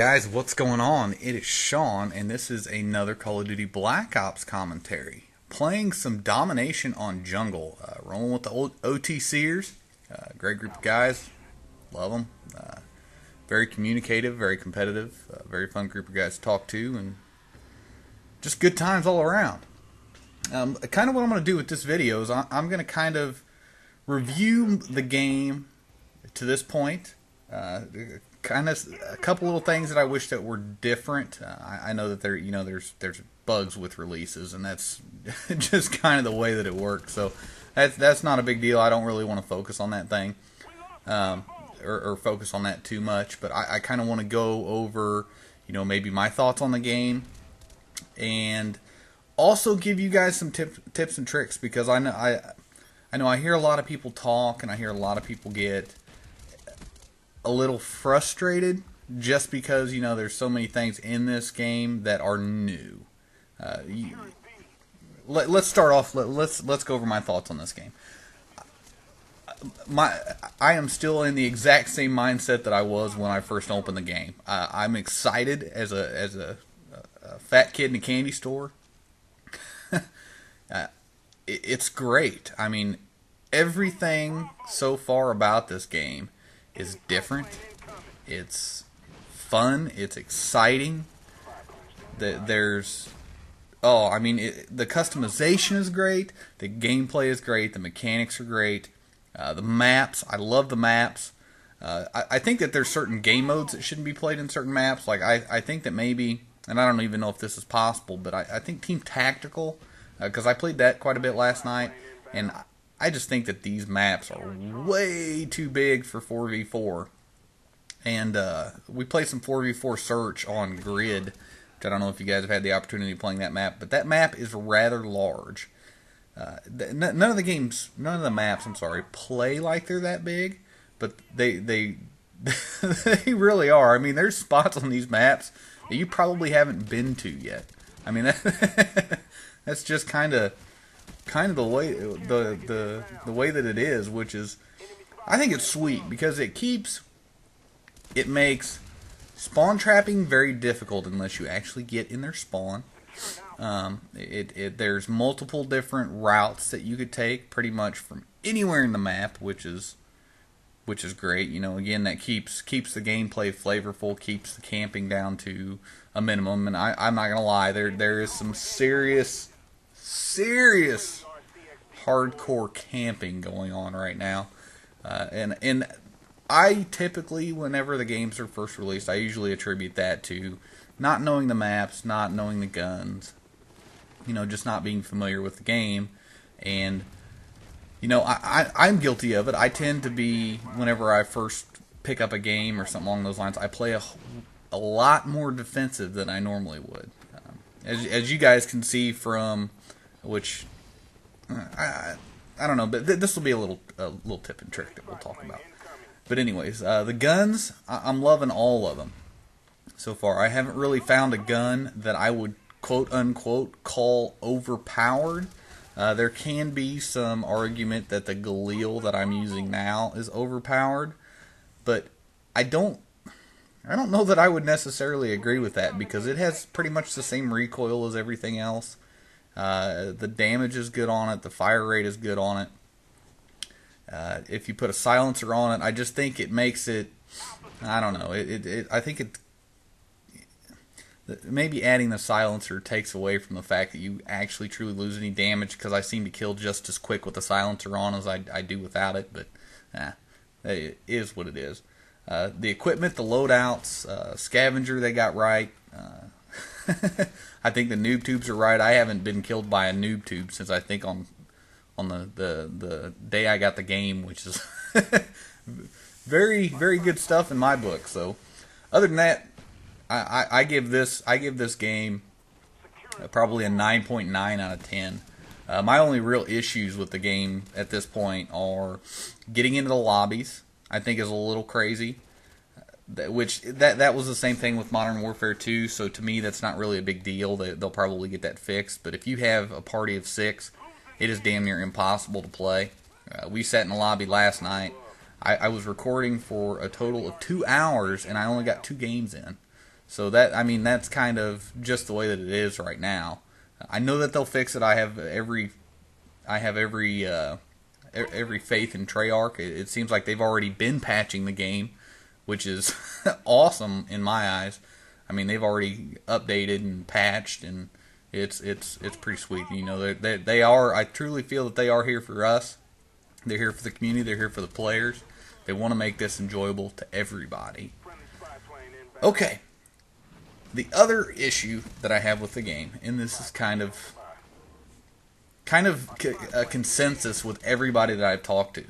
guys, what's going on? It is Sean, and this is another Call of Duty Black Ops commentary. Playing some domination on jungle. Rolling with the old OTCers. Great group of guys. Love them. Very communicative, very competitive. Very fun group of guys to talk to, and just good times all around. Kind of what I'm going to do with this video is I'm going to kind of review the game to this point. Kind of a couple little things that I wish that were different. I know that there's bugs with releases, and that's just kind of the way that it works. So that's not a big deal. I don't really want to focus on that thing, or focus on that too much. But I kind of want to go over, maybe my thoughts on the game, and also give you guys some tips and tricks, because I know I hear a lot of people talk, and I hear a lot of people get a little frustrated just because there's so many things in this game that are new. Let's start off. Let's go over my thoughts on this game. I am still in the exact same mindset that I was when I first opened the game. I'm excited as a fat kid in a candy store. It's great. I mean, everything so far about this game is different. It's fun. It's exciting. The customization is great. The gameplay is great. The mechanics are great. The maps, I love the maps. I think that there's certain game modes that shouldn't be played in certain maps. Like I think that maybe, and I don't even know if this is possible, but I think Team Tactical, because I played that quite a bit last night, and I just think that these maps are way too big for 4v4. And we played some 4v4 search on Grid, which I don't know if you guys have had the opportunity of playing that map, but that map is rather large. None of the maps, play like they're that big, but they they really are. I mean, there's spots on these maps that you probably haven't been to yet. I mean, that's just kind of the way the way that it is, which is, I think it's sweet because it makes spawn trapping very difficult unless you actually get in their spawn. There's multiple different routes that you could take pretty much from anywhere in the map, which is great. Again, that keeps the gameplay flavorful, keeps the camping down to a minimum. And I'm not gonna lie, there is some serious hardcore camping going on right now, and I typically, whenever the games are first released, I usually attribute that to not knowing the maps, not knowing the guns, just not being familiar with the game. And I'm guilty of it. I tend to be, whenever I first pick up a game or something along those lines, I play a lot more defensive than I normally would, as you guys can see from which. I don't know, but this will be a little tip and trick that we'll talk about. But anyways, the guns, I'm loving all of them so far. I haven't really found a gun that I would quote unquote call overpowered. There can be some argument that the Galil that I'm using now is overpowered, but I don't know that I would necessarily agree with that, because it has pretty much the same recoil as everything else. The damage is good on it. The fire rate is good on it. If you put a silencer on it, I just think it makes it, I don't know, I think maybe adding the silencer takes away from the fact that you actually truly lose any damage, because I seem to kill just as quick with the silencer on as I do without it. But it is what it is. The equipment, the loadouts, scavenger they got right. I think the noob tubes are right. I haven't been killed by a noob tube since, I think, on the day I got the game, which is very, very good stuff in my book. So other than that, I give this game probably a 9.9 out of 10. My only real issues with the game at this point are getting into the lobbies. I think is a little crazy. That was the same thing with Modern Warfare 2, so to me that's not really a big deal. They'll probably get that fixed. But if you have a party of 6, it is damn near impossible to play. We sat in the lobby last night. I was recording for a total of 2 hours, and I only got 2 games in. So that, I mean, that's kind of just the way that it is right now. I know that they'll fix it. I have every faith in Treyarch. It seems like they've already been patching the game, which is awesome in my eyes. I mean, they've already updated and patched, and it's pretty sweet. You know, they are. I truly feel that they are here for us. They're here for the community. They're here for the players. They want to make this enjoyable to everybody. Okay. The other issue that I have with the game, and this is kind of a consensus with everybody that I've talked to.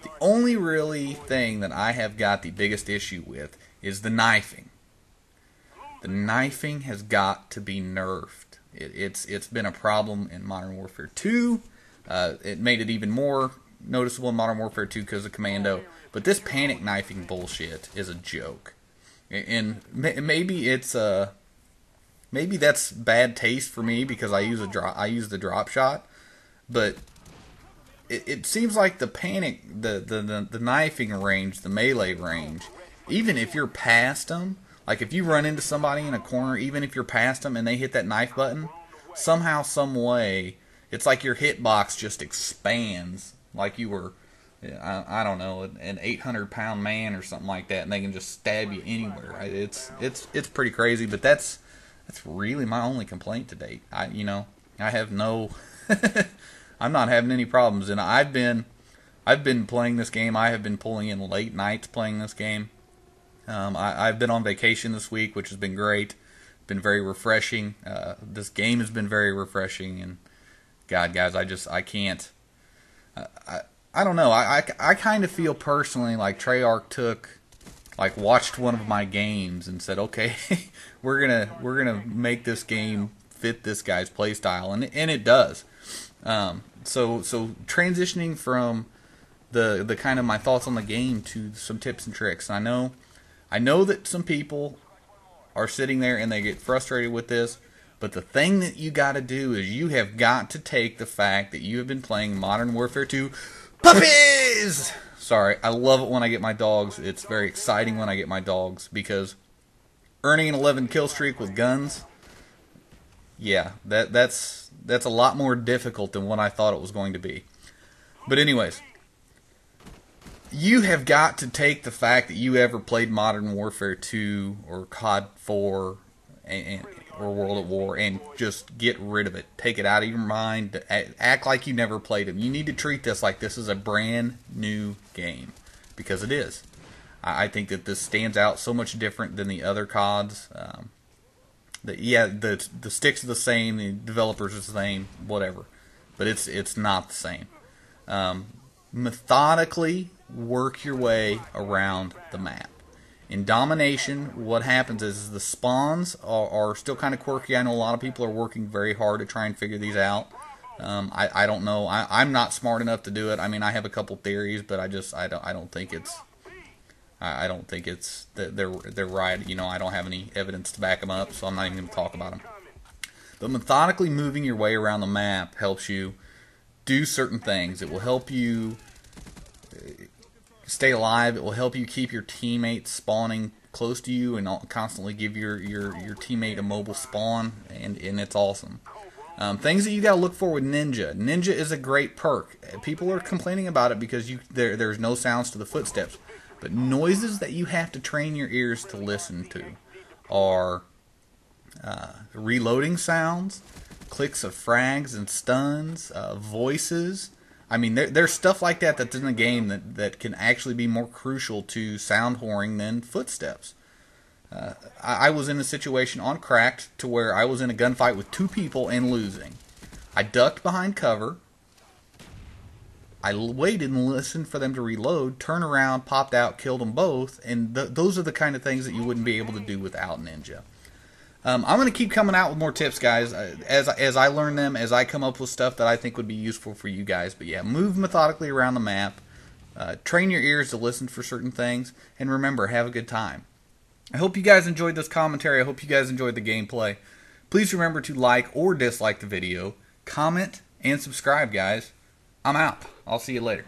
The only really thing that I have got the biggest issue with is the knifing. The knifing has got to be nerfed. It's been a problem in Modern Warfare 2. It made it even more noticeable in Modern Warfare 2 because of Commando. But this panic knifing bullshit is a joke. And maybe it's maybe that's bad taste for me because I use the drop shot. But it seems like the panic, the knifing range, the melee range, even if you're past them, like if you run into somebody in a corner, even if you're past them and they hit that knife button, somehow, some way, it's like your hitbox just expands, like you were, I don't know, an 800-pound man or something like that, and they can just stab you anywhere. It's pretty crazy, but that's really my only complaint to date. I have no, I'm not having any problems, and I've been playing this game. I have been pulling in late nights playing this game. I've been on vacation this week, which has been great. Been very refreshing. This game has been very refreshing, and God, guys, I can't. I don't know. I kind of feel personally like Treyarch watched one of my games and said, okay, we're gonna make this game fit this guy's playstyle, and it does. So transitioning from the kind of my thoughts on the game to some tips and tricks. I know that some people are sitting there and they get frustrated with this, but the thing that you got to do is you have got to take the fact that you have been playing Modern Warfare 2 puppies. Sorry, I love it when I get my dogs. It's very exciting when I get my dogs because earning an 11 kill streak with guns, yeah, that's a lot more difficult than what I thought it was going to be. But anyways, you have got to take the fact that you ever played Modern Warfare 2 or COD 4 or World at War and just get rid of it. Take it out of your mind. Act like you never played them. You need to treat this like this is a brand new game, because it is. I think that this stands out so much different than the other CODs. The sticks are the same, the developers are the same, whatever, but it's not the same. Methodically work your way around the map. In Domination, what happens is the spawns are still kind of quirky. I know a lot of people are working very hard to try and figure these out. I don't know. I'm not smart enough to do it. I mean, I have a couple theories, but I don't think it's they're right. You know, I don't have any evidence to back them up, so I'm not even going to talk about them. But methodically moving your way around the map helps you do certain things. It will help you stay alive. It will help you keep your teammates spawning close to you and constantly give your teammate a mobile spawn, and it's awesome. Things that you got to look for with Ninja. Ninja is a great perk. People are complaining about it because there's no sounds to the footsteps. But noises that you have to train your ears to listen to are reloading sounds, clicks of frags and stuns, voices. I mean, there's stuff like that that's in the game that can actually be more crucial to sound whoring than footsteps. I was in a situation on Cracked to where I was in a gunfight with two people and losing. I ducked behind cover. I waited and listened for them to reload, turn around, popped out, killed them both, and those are the kind of things that you wouldn't be able to do without Ninja. I'm going to keep coming out with more tips, guys, as I learn them, as I come up with stuff that I think would be useful for you guys. But yeah, move methodically around the map, train your ears to listen for certain things, and remember, have a good time. I hope you guys enjoyed this commentary. I hope you guys enjoyed the gameplay. Please remember to like or dislike the video, comment, and subscribe, guys. I'm out. I'll see you later.